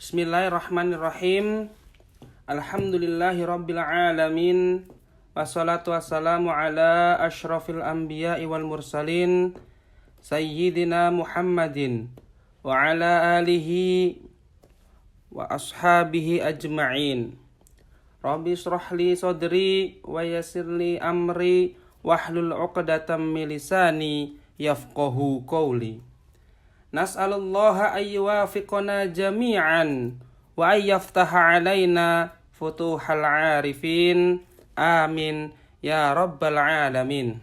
Bismillahirrahmanirrahim. Alhamdulillahirabbil alamin. Wassalatu wassalamu ala asyrafil anbiya'i wal mursalin sayyidina Muhammadin wa ala alihi wa ashabihi ajma'in. Rabbi shrah li sadri wa yassir li amri wahlul 'uqdatam min lisani yafqahu qawli. Nas'alullaha ayyuwafiqana jami'an wa ayyaftaha alaina futuhal arifin. Amin ya rabbal alamin.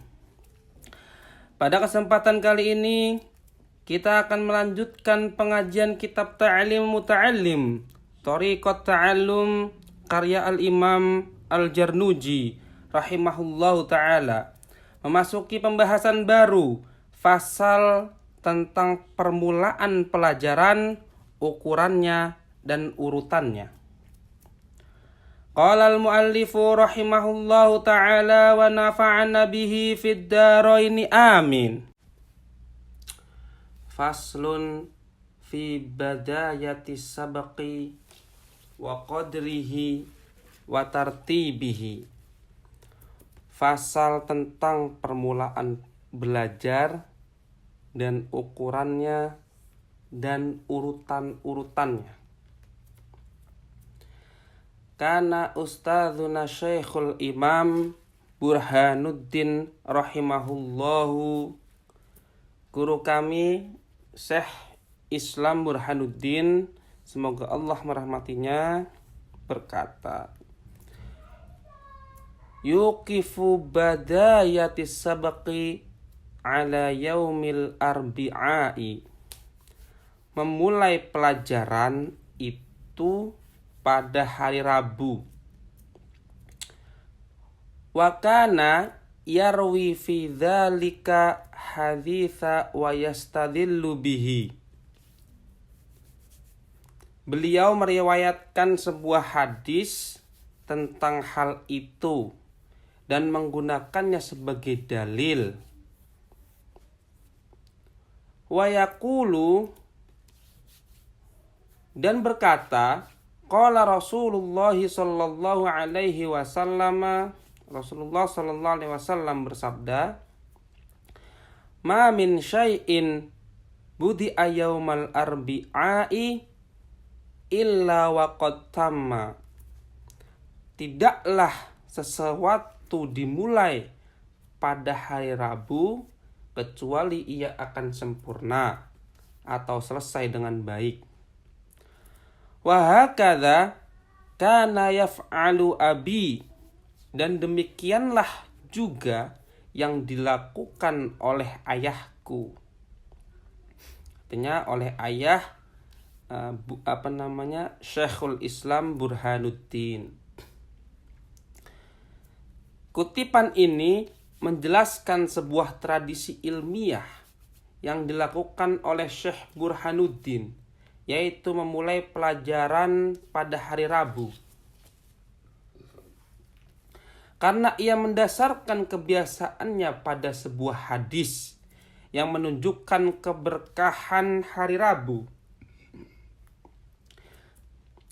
Pada kesempatan kali ini kita akan melanjutkan pengajian kitab Ta'lim Muta'allim Thariqat Ta'allum karya Al-Imam Al-Jarnuji rahimahullahu ta'ala. Memasuki pembahasan baru, fasal tentang permulaan pelajaran, ukurannya dan urutannya. Qala al-muallifu rahimahullahu ta'ala wa nafa'ana bihi fid dharaini amin. Faslun fi badayati sabaqi wa qadrihi wa tartibihi. Fasal tentang permulaan belajar dan ukurannya dan urutan-urutannya. Kana ustadzuna Syekhul Imam Burhanuddin rahimahullahu, guru kami Syekh Islam Burhanuddin, semoga Allah merahmatinya, berkata, yuqifu badayatis sabaqi ala yaumil arbi'ai. Memulai pelajaran itu pada hari Rabu. Wa kana yarwi fi dzalika haditsa wa yastadillu bihi. Beliau meriwayatkan sebuah hadis tentang hal itu dan menggunakannya sebagai dalil. Wa yaqulu, dan berkata, qala Rasulullah sallallahu alaihi wasallam, Rasulullah sallallahu alaihi wasallam bersabda, ma min syai'in budi'a yaumal arbi'ai illa wa qad tamma. Tidaklah sesuatu dimulai pada hari Rabu kecuali ia akan sempurna atau selesai dengan baik. Wa hakadha kana yaf'alu abi, dan demikianlah juga yang dilakukan oleh ayahku. Artinya oleh ayah Syekhul Islam Burhanuddin. Kutipan ini menjelaskan sebuah tradisi ilmiah yang dilakukan oleh Syekh Burhanuddin, yaitu memulai pelajaran pada hari Rabu. Karena ia mendasarkan kebiasaannya pada sebuah hadis yang menunjukkan keberkahan hari Rabu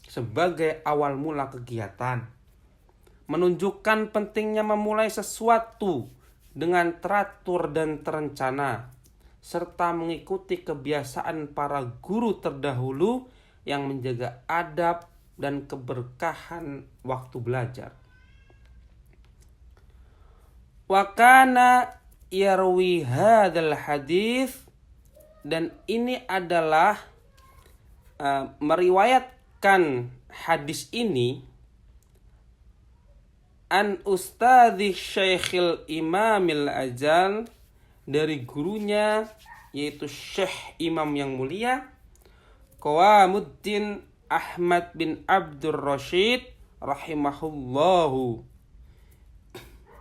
sebagai awal mula kegiatan, menunjukkan pentingnya memulai sesuatu dengan teratur dan terencana, serta mengikuti kebiasaan para guru terdahulu yang menjaga adab dan keberkahan waktu belajar. Wa kana yarwi hadzal hadis, dan ini adalah meriwayatkan hadis ini an ustadzi Syekhil Imamil Ajal, dari gurunya yaitu Syekh Imam yang mulia Qawamuddin Ahmad bin Abdur Rasyid rahimahullahu.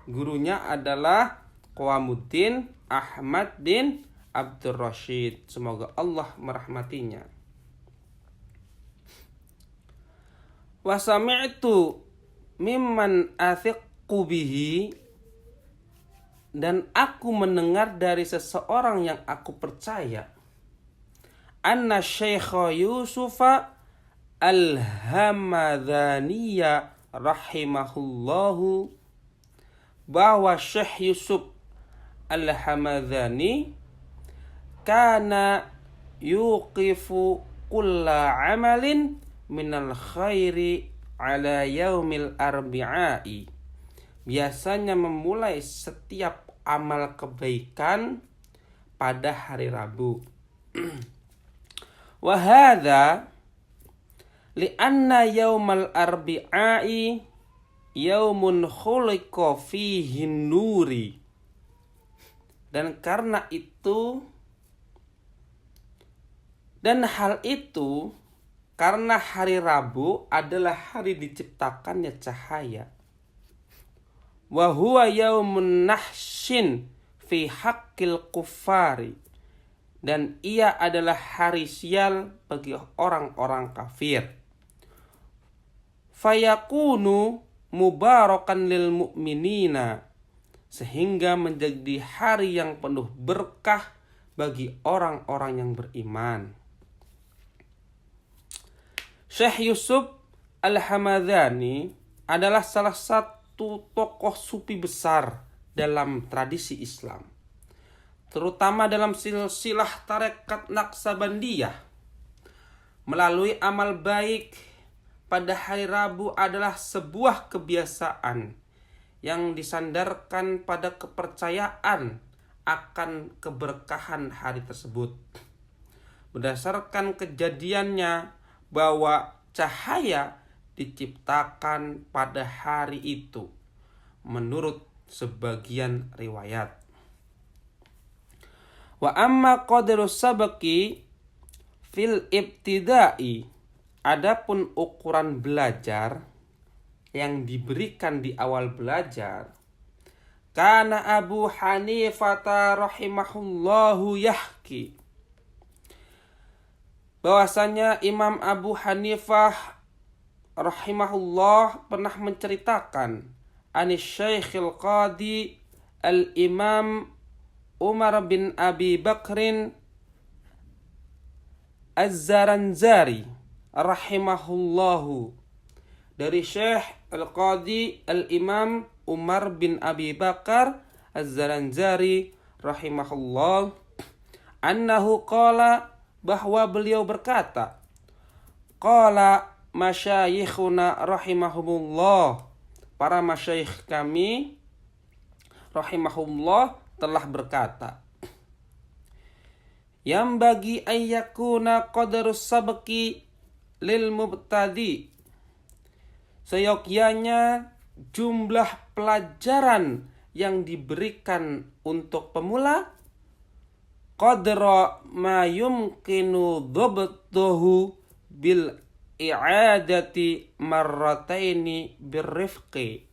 Gurunya adalah Qawamuddin Ahmad bin Abdur Rasyid, semoga Allah merahmatinya. Wa sami'tu mimman athiqu bihi, dan aku mendengar dari seseorang yang aku percaya, anna Syekh Yusufa Al-Hamadhaniyya rahimahullahu bahwa Syekh Yusuf Al-Hamadhani kana yuqifu kulla amalin minal khairi ala yaumil arbi'ai. Biasanya memulai setiap amal kebaikan pada hari Rabu. Wa hadza li'anna yaumal arbi'ai yaumun khuliqa fihi nuri. Dan karena itu, dan hal itu karena hari Rabu adalah hari diciptakannya cahaya. Wa huwa yaumun nahshin fi haqqil kuffari. Dan ia adalah hari sial bagi orang-orang kafir. Fayakunu mubarakan lil mu'minina. Sehingga menjadi hari yang penuh berkah bagi orang-orang yang beriman. Syekh Yusuf Al-Hamadhani adalah salah satu tokoh sufi besar dalam tradisi Islam, terutama dalam silsilah tarekat Naqsabandiyah. Melalui amal baik pada hari Rabu adalah sebuah kebiasaan yang disandarkan pada kepercayaan akan keberkahan hari tersebut. Berdasarkan kejadiannya bahwa cahaya diciptakan pada hari itu menurut sebagian riwayat. Wa amma qadrus sabaqi fil ibtida'i, adapun ukuran belajar yang diberikan di awal belajar, kana Abu Hanifah rahimahullahu yahki, bahwasanya Imam Abu Hanifah rahimahullah pernah menceritakan anis Syekhil Qadi Al-Imam Umar bin Abi Bakrin Az-Zaranzari rahimahullahu, dari Syekh Al-Qadi Al-Imam Umar bin Abi Bakar Az-Zaranzari rahimahullah, annahu qala, bahwa beliau berkata, qala masyayikhuna rahimahumullah, para masyayikh kami rahimahumullah telah berkata, yang bagi ayyakuna qadarus sabqi lil mubtadi, seyogyanya jumlah pelajaran yang diberikan untuk pemula, qadra ma yumkinu dhabtuhu bil i'adati marrataini birrifqi,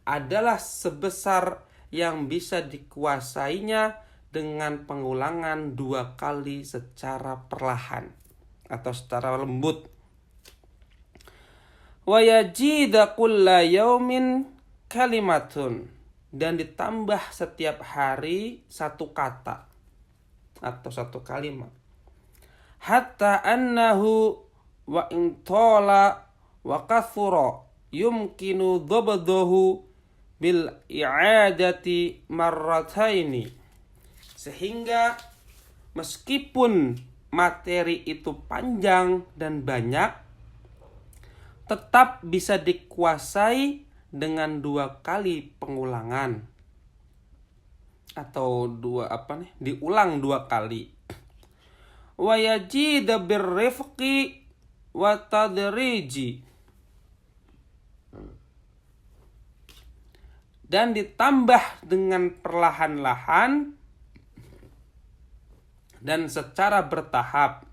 adalah sebesar yang bisa dikuasainya dengan pengulangan 2 kali secara perlahan atau secara lembut. Wa yajida kulla yaumin kalimatun, dan ditambah setiap hari 1 kata atau 1 kalimat. Hatta annahu wa intola wa kathura yumkinu dhabdahu bil i'adati marrataini, sehingga meskipun materi itu panjang dan banyak, tetap bisa dikuasai dengan 2 kali pengulangan atau diulang 2 kali. Wa yajida birrifqi wa tadriji, dan ditambah dengan perlahan-lahan dan secara bertahap.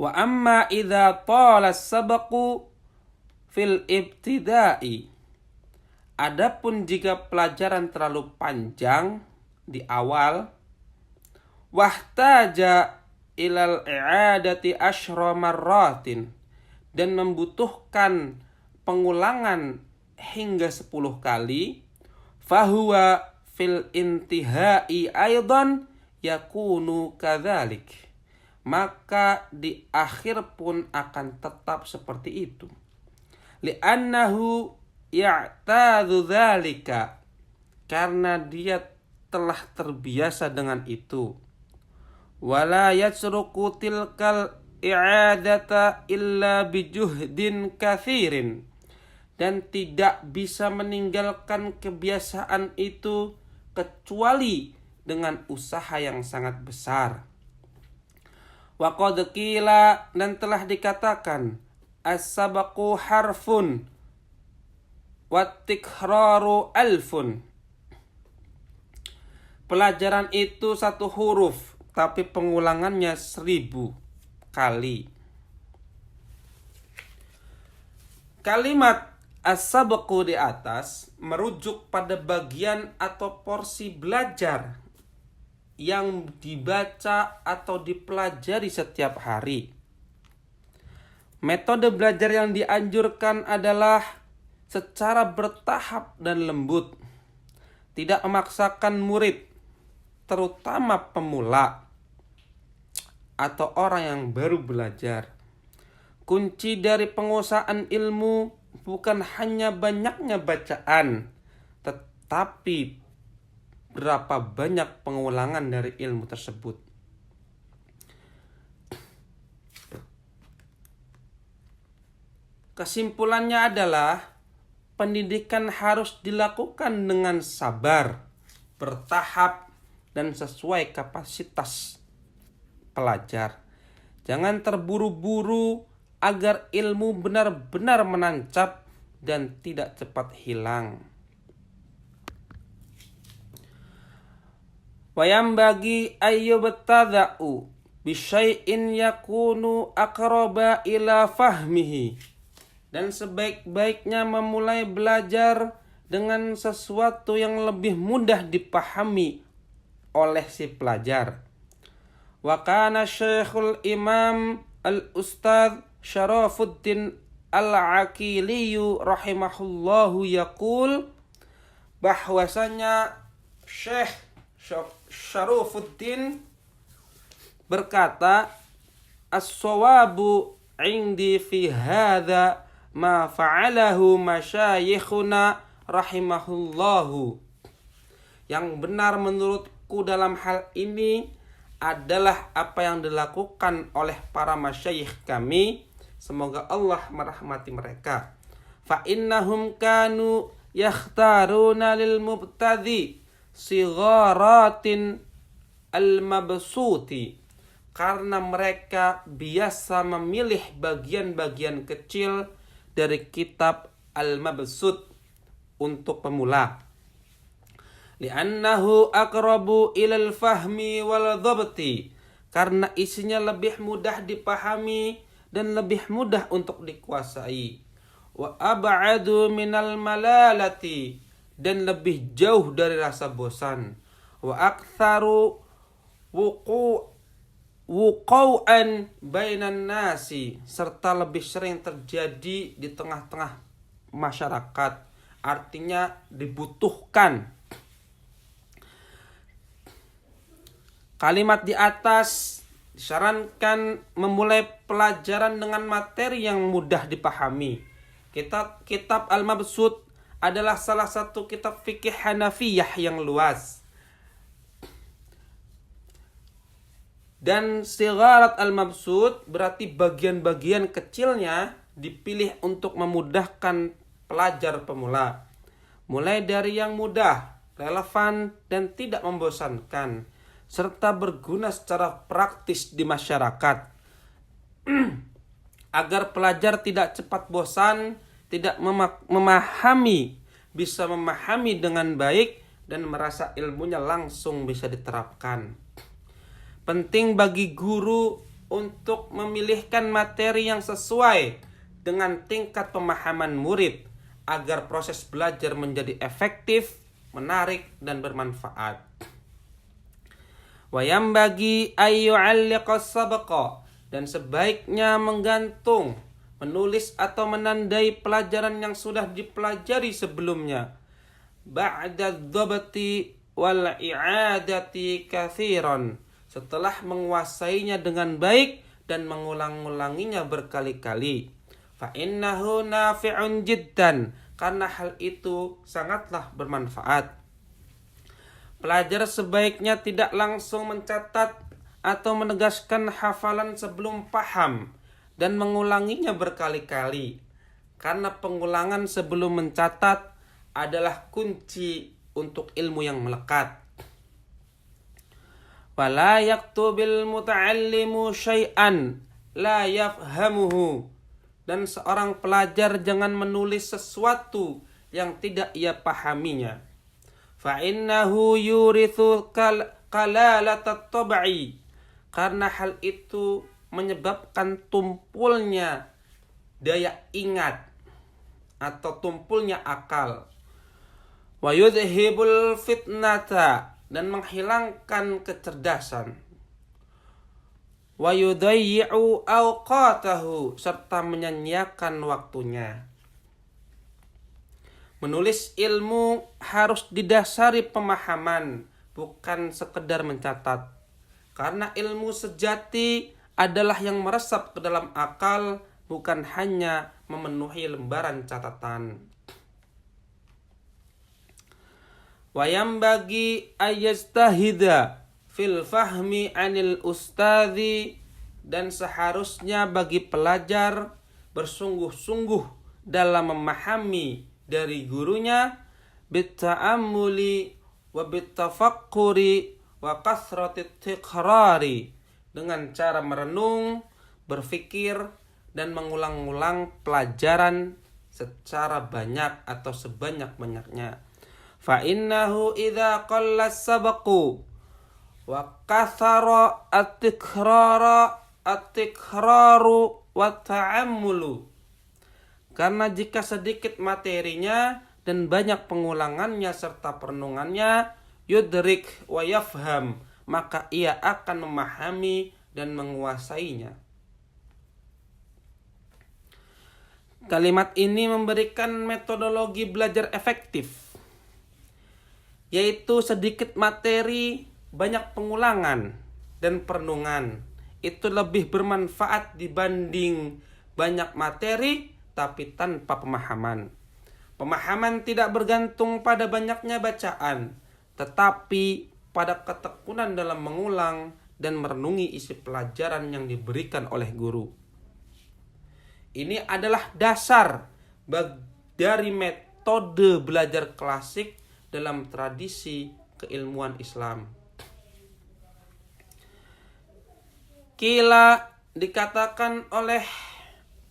Wa amma idza tala sabaqu fil ibtida'i, adapun jika pelajaran terlalu panjang di awal, wahtaja ilal i'adati asyra marratin, dan membutuhkan pengulangan hingga 10 kali, fahuwa fil intihai aidan yakunu kadzalik, maka di akhir pun akan tetap seperti itu. Li'annahu ya'tadhu dzalika, karena dia telah terbiasa dengan itu. Wala yasruku tilkal i'adata illa bijuhdin kathirin, dan tidak bisa meninggalkan kebiasaan itu kecuali dengan usaha yang sangat besar. Wa qad qila, dan telah dikatakan, as-sabaqu harfun wat tikraru alfun. Pelajaran itu 1 huruf, tapi pengulangannya 1000 kali. Kalimat as-sabaqu di atas merujuk pada bagian atau porsi belajar yang dibaca atau dipelajari setiap hari. Metode belajar yang dianjurkan adalah secara bertahap dan lembut, tidak memaksakan murid, terutama pemula atau orang yang baru belajar. Kunci dari penguasaan ilmu bukan hanya banyaknya bacaan, tetapi berapa banyak pengulangan dari ilmu tersebut. Kesimpulannya adalah pendidikan harus dilakukan dengan sabar, bertahap, dan sesuai kapasitas pelajar. Jangan terburu-buru agar ilmu benar-benar menancap dan tidak cepat hilang. Wayam bagi ayyubtada'u bisyai'in yakunu aqraba ila fahmihi, dan sebaik-baiknya memulai belajar dengan sesuatu yang lebih mudah dipahami oleh si pelajar. Wa kana Syekhul Imam Al-Ustadz Syarafuddin Al-Aqiliyu rahimahullahu yaqul, bahwasanya Syekh Syarafuddin berkata, as-sawabu indi fi hadza ma fa'alahu masyayikhuna rahimahullahu. Yang benar menurutku dalam hal ini adalah apa yang dilakukan oleh para masyayikh kami, semoga Allah merahmati mereka. Fa innahum kanu yakhtaruna lil mubtadi sigharatin al-mabsuti, karena mereka biasa memilih bagian-bagian kecil dari kitab Al-Mabsut untuk pemula. Li'annahu aqrabu ilal fahmi wal dhabti, karena isinya lebih mudah dipahami dan lebih mudah untuk dikuasai. Wa ab'adu minal malalati, dan lebih jauh dari rasa bosan. Wa aktsaru wuqu'an bainan nasi, serta lebih sering terjadi di tengah-tengah masyarakat, artinya dibutuhkan. Kalimat di atas disarankan memulai pelajaran dengan materi yang mudah dipahami. Kitab Al-Mabsut adalah salah satu kitab fikih Hanafiyah yang luas. Dan sigharat al-mabsut berarti bagian-bagian kecilnya dipilih untuk memudahkan pelajar pemula. Mulai dari yang mudah, relevan, dan tidak membosankan, serta berguna secara praktis di masyarakat. Agar pelajar tidak cepat bosan, tidak memahami, bisa memahami dengan baik, dan merasa ilmunya langsung bisa diterapkan. Penting bagi guru untuk memilihkan materi yang sesuai dengan tingkat pemahaman murid agar proses belajar menjadi efektif, menarik, dan bermanfaat. Wa yambagi ayyu'alliqas sabaqa, dan sebaiknya menggantung, menulis atau menandai pelajaran yang sudah dipelajari sebelumnya. Ba'da dzabti wal i'adati katsiran, setelah menguasainya dengan baik dan mengulang-ulanginya berkali-kali. Fa innahu nafi'un jiddan, karena hal itu sangatlah bermanfaat. Pelajar sebaiknya tidak langsung mencatat atau menegaskan hafalan sebelum paham dan mengulanginya berkali-kali, karena pengulangan sebelum mencatat adalah kunci untuk ilmu yang melekat. Wala yaktubil muta'allimu syai'an la yafhamuhu, dan seorang pelajar jangan menulis sesuatu yang tidak ia pahaminya. Fa innahu yurithu qalalatat tab'i, karena hal itu menyebabkan tumpulnya daya ingat atau tumpulnya akal. Wa yudhibul fitnata, dan menghilangkan kecerdasan. Wa yudayyi'u awqatahu, serta menyanyiakan waktunya. Menulis ilmu harus didasari pemahaman, bukan sekedar mencatat. Karena ilmu sejati adalah yang meresap ke dalam akal, bukan hanya memenuhi lembaran catatan. Wa yambagi ayyastahida fil fahmi anil ustadzi, dan seharusnya bagi pelajar bersungguh-sungguh dalam memahami dari gurunya, bitta'ammuli wa bittafakkuri wa kasratit tikrari, dengan cara merenung, berfikir, dan mengulang-ulang pelajaran secara banyak atau sebanyak-banyaknya. Fa innahu idza qalla sabaqu wa kathara at-tikraru wa ta'ammulu, karena jika sedikit materinya dan banyak pengulangannya serta perenungannya, yudrik wa yafham, maka ia akan memahami dan menguasainya. Kalimat ini memberikan metodologi belajar efektif, yaitu sedikit materi, banyak pengulangan dan perenungan. Itu lebih bermanfaat dibanding banyak materi tapi tanpa pemahaman. Pemahaman tidak bergantung pada banyaknya bacaan, tetapi pada ketekunan dalam mengulang dan merenungi isi pelajaran yang diberikan oleh guru. Ini adalah dasar dari metode belajar klasik dalam tradisi keilmuan Islam. Kila, dikatakan oleh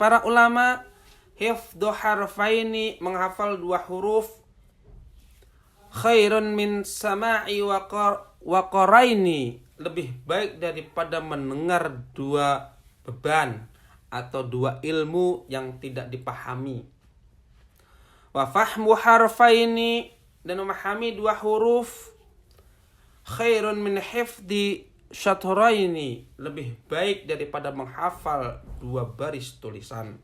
para ulama, hifdhu harfaini, menghafal 2 huruf, khairun min sama'i wa qaraini, lebih baik daripada mendengar 2 beban atau 2 ilmu yang tidak dipahami. Wa fahmu harfaini, dan memahami 2 huruf, khairun min hifdhi syatraini, lebih baik daripada menghafal 2 baris tulisan.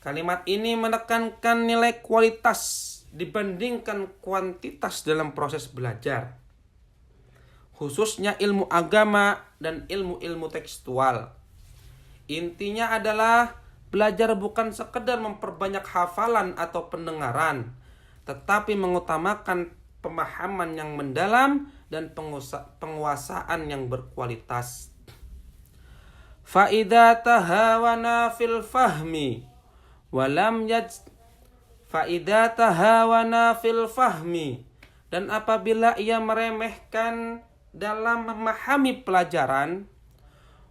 Kalimat ini menekankan nilai kualitas dibandingkan kuantitas dalam proses belajar, khususnya ilmu agama dan ilmu-ilmu tekstual. Intinya adalah belajar bukan sekedar memperbanyak hafalan atau pendengaran, tetapi mengutamakan pemahaman yang mendalam dan penguasaan yang berkualitas. Fa idza tahawana fil fahmi walam dan apabila ia meremehkan dalam memahami pelajaran,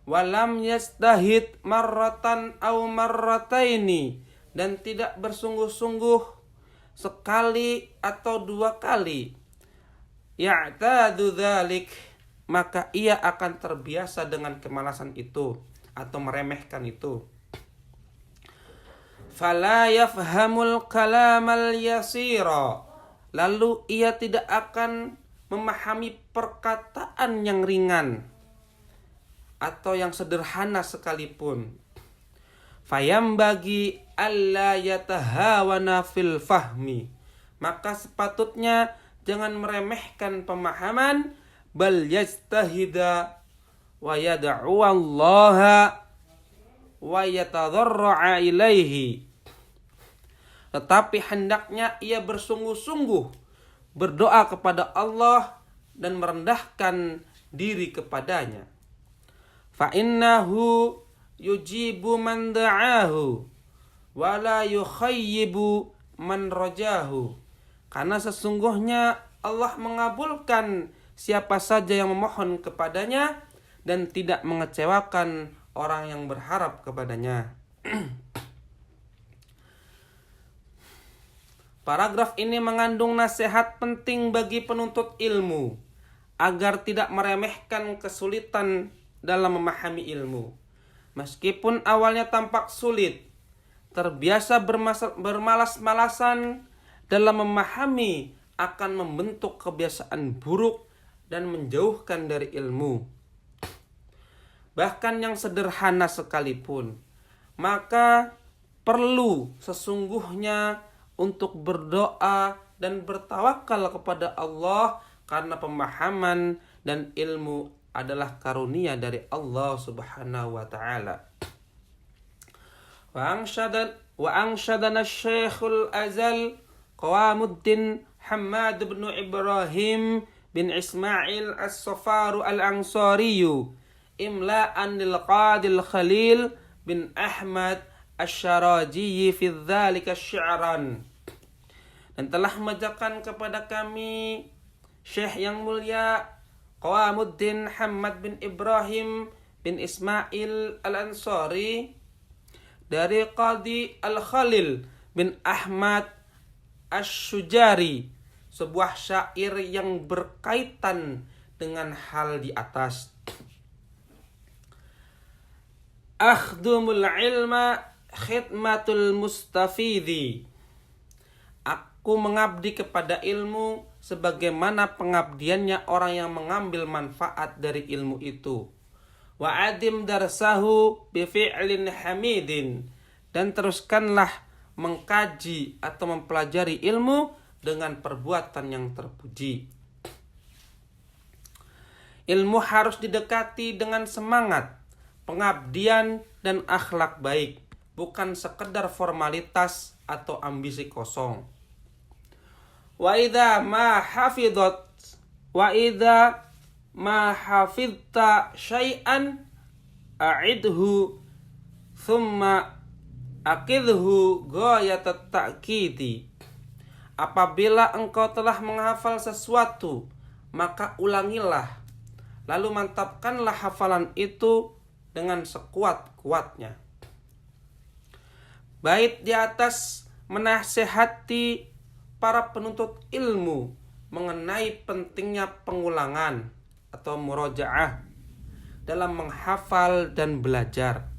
walam yastahid marratan aw marrataini, dan tidak bersungguh-sungguh sekali atau 2 kali, ya'tadu dzalik, maka ia akan terbiasa dengan kemalasan itu atau meremehkan itu. Fala yafhamul kalamal yasira, lalu ia tidak akan memahami perkataan yang ringan atau yang sederhana sekalipun. Fayambagi alla yatahawana fil fahmi, maka sepatutnya jangan meremehkan pemahaman, bal yajtahida wa yad'u Allah wa yatadarra'a ilaihi. Tetapi hendaknya ia bersungguh-sungguh berdoa kepada Allah dan merendahkan diri kepadanya. Fa innahu yujibu man da'ahu wa la yukhayyibu man rajahu. Karena sesungguhnya Allah mengabulkan siapa saja yang memohon kepadanya dan tidak mengecewakan orang yang berharap kepadanya. Paragraf ini mengandung nasihat penting bagi penuntut ilmu agar tidak meremehkan kesulitan dalam memahami ilmu. Meskipun awalnya tampak sulit, terbiasa bermalas-malasan dalam memahami akan membentuk kebiasaan buruk dan menjauhkan dari ilmu. Bahkan yang sederhana sekalipun, maka perlu sesungguhnya untuk berdoa dan bertawakal kepada Allah, karena pemahaman dan ilmu adalah karunia dari Allah Subhanahu wa taala. Wa anshadana Syekhul Azal Qawamuddin Hammad bin Ibrahim bin Ismail As-Safaru Al-Ansari imla'an lil Qadil Khalil bin Ahmad Asy-Syaraji fi dzalika syi'ran. Dan telah membacakan kepada kami Syekh yang mulia Qawamuddin Hammad bin Ibrahim bin Ismail Al-Ansari dari Qadi Al-Khalil bin Ahmad Asy-Syujari sebuah syair yang berkaitan dengan hal di atas. Akhdumul ilma khidmatul mustafidi. Aku mengabdi kepada ilmu sebagaimana pengabdiannya orang yang mengambil manfaat dari ilmu itu. Wa adim darsahu bi fi'lin hamidin. Dan teruskanlah mengkaji atau mempelajari ilmu dengan perbuatan yang terpuji. Ilmu harus didekati dengan semangat, pengabdian dan akhlak baik, bukan sekedar formalitas atau ambisi kosong. Wa idza ma hafidta syai'an a'idhu thumma aqidhu ghayatat ta'kidi. Apabila engkau telah menghafal sesuatu, maka ulangilah, lalu mantapkanlah hafalan itu dengan sekuat-kuatnya. Bait di atas menasihati para penuntut ilmu mengenai pentingnya pengulangan atau murajaah dalam menghafal dan belajar.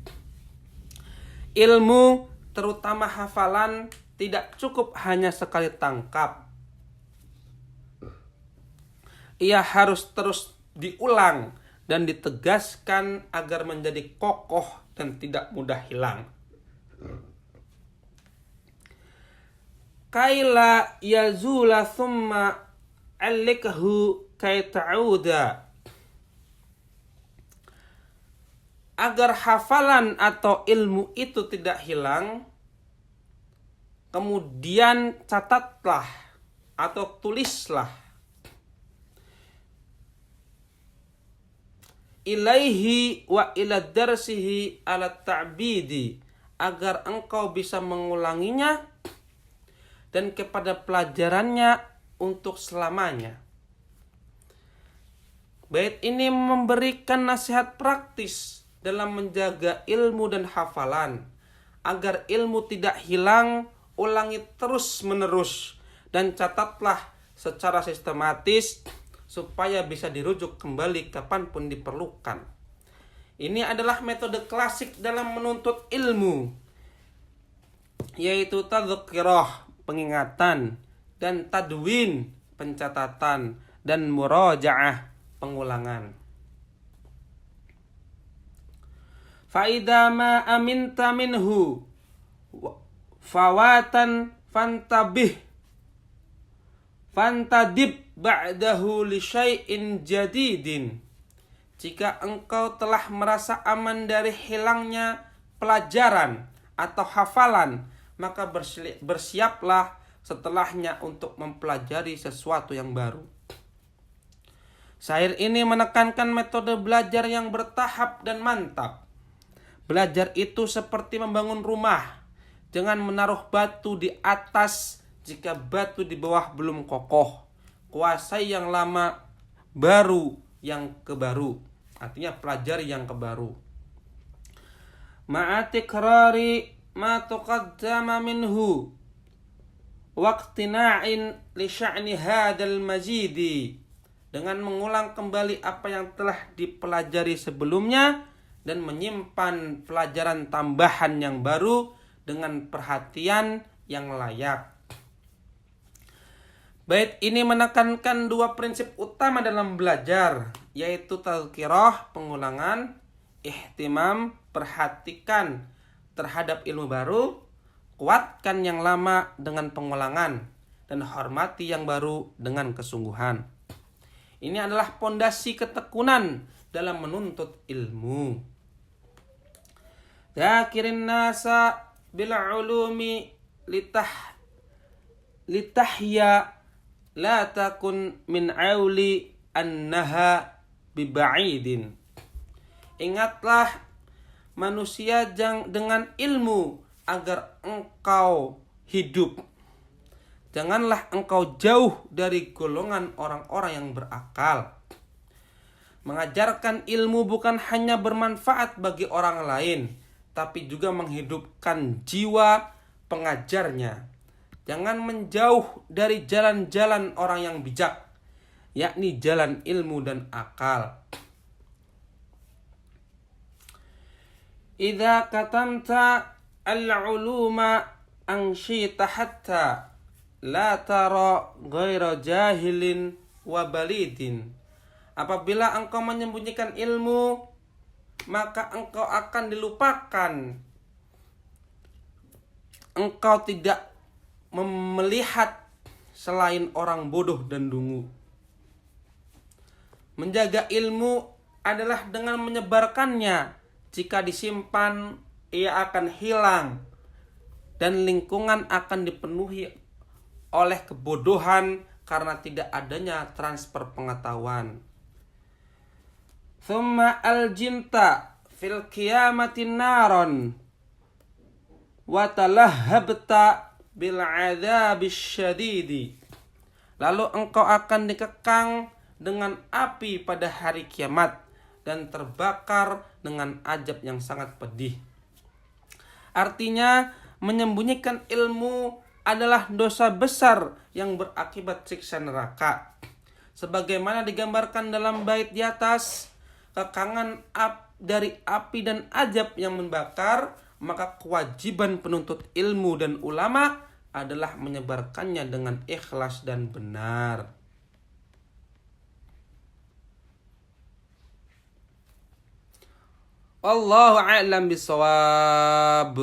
Ilmu, terutama hafalan, tidak cukup hanya sekali tangkap. Ia harus terus diulang dan ditegaskan agar menjadi kokoh dan tidak mudah hilang. Kaila yazula thumma alikhu kay ta'uda. Agar hafalan atau ilmu itu tidak hilang, kemudian catatlah atau tulislah ilaihi wa ila darsihi ala ta'bidi, agar engkau bisa mengulanginya dan kepada pelajarannya untuk selamanya. Bait ini memberikan nasihat praktis dalam menjaga ilmu dan hafalan, agar ilmu tidak hilang. Ulangi terus menerus dan catatlah secara sistematis supaya bisa dirujuk kembali kapanpun diperlukan. Ini adalah metode klasik dalam menuntut ilmu, yaitu tadhkirah, pengingatan, dan tadwin, pencatatan, dan murajaah, pengulangan. Fa'idha ma aminta minhu fawatan fantabih Fantadib ba'dahu li syai'in jadidin. Jika engkau telah merasa aman dari hilangnya pelajaran atau hafalan, maka bersiaplah setelahnya untuk mempelajari sesuatu yang baru. Syair ini menekankan metode belajar yang bertahap dan mantap. Belajar itu seperti membangun rumah. Jangan menaruh batu di atas jika batu di bawah belum kokoh. Kuasai yang lama, baru yang kebaru. Artinya pelajari yang kebaru. Ma'atikrari ma tuqaddama minhu waqtina'in li sya'ni hadal majidi. Dengan mengulang kembali apa yang telah dipelajari sebelumnya dan menyimpan pelajaran tambahan yang baru dengan perhatian yang layak. Bait ini menekankan dua prinsip utama dalam belajar, yaitu tazkirah, pengulangan, ihtimam, perhatikan terhadap ilmu baru, kuatkan yang lama dengan pengulangan, dan hormati yang baru dengan kesungguhan. Ini adalah pondasi ketekunan dalam menuntut ilmu. Dzakirin nasa bil ulumi litahya la takun min auli annaha biba'idin. Ingatlah manusia dengan ilmu agar engkau hidup. Janganlah engkau jauh dari golongan orang-orang yang berakal. Mengajarkan ilmu bukan hanya bermanfaat bagi orang lain, tapi juga menghidupkan jiwa pengajarnya. Jangan menjauh dari jalan-jalan orang yang bijak, yakni jalan ilmu dan akal. Idza katamta al-uluma anshita hatta la tara ghaira jahilin wa balidin. Apabila engkau menyembunyikan ilmu, maka engkau akan dilupakan. Engkau tidak melihat selain orang bodoh dan dungu. Menjaga ilmu adalah dengan menyebarkannya. Jika disimpan, ia akan hilang dan lingkungan akan dipenuhi oleh kebodohan karena tidak adanya transfer pengetahuan. Thumma aljinta fil qiyamati naron wa talahhabta bil adzabis syadidi. Lalu engkau akan dikekang dengan api pada hari kiamat dan terbakar dengan azab yang sangat pedih. Artinya, menyembunyikan ilmu adalah dosa besar yang berakibat siksa neraka. Sebagaimana digambarkan dalam bait di atas, kekangan dari api dan azab yang membakar, maka kewajiban penuntut ilmu dan ulama adalah menyebarkannya dengan ikhlas dan benar. Wallahu a'lam bishawab.